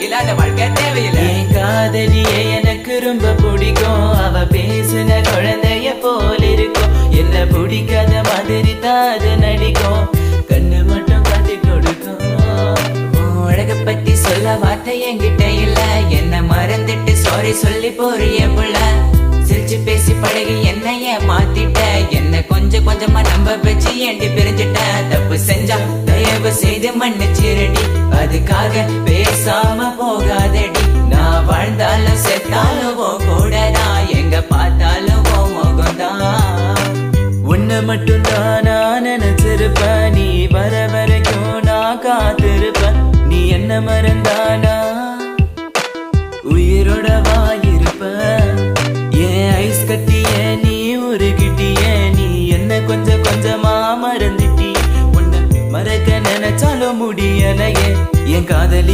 இல்லாத வாழ்க்கை தேவையில்லை. என் காதலியே எனக்கு ரொம்ப பிடிக்கும். அவ பேசுன குழந்தைய போல இருக்கும். என்ன பிடிக்காத மாதிரி தாது நடிக்கும். கண்ணு மட்டும் காட்டி கொடுக்கும். அழக பத்தி சொல்ல வார்த்தை என்கிட்ட இல்ல. என்ன மறந்துட்டு சாரி சொல்லி போறிய புள்ள. சிரிச்சு பேசி பழகி என்னைய மாத்திட்ட. என்ன கொஞ்சம் கொஞ்சமா நம்ப வச்சு ஏண்டி பிரிஞ்சிட்ட. தப்பு செஞ்சா தயவு செய்து மன்னிச்சிரடி. அதுக்காக பேசாம போகாதடி. நான் வாழ்ந்தாலும் செத்தாலும் கூடதான். எங்க பார்த்தாலும் முகம்தான். உன்னை மட்டும் தான் நான் நினைச்சிருப்பேன். நீ வர வரைக்கும் நான் காத்திருப்பேன். நீ என்ன மறந்தானா உயிரோட வாயிருப்ப. ஏன் ஐஸ் கட்டிய நீ உருகிட்டிய. நீ என்ன கொஞ்சம் கொஞ்சமா மறந்துட்டி. உன்னை மறக்க நினைச்சாலும் முடியலையே. என் காதலி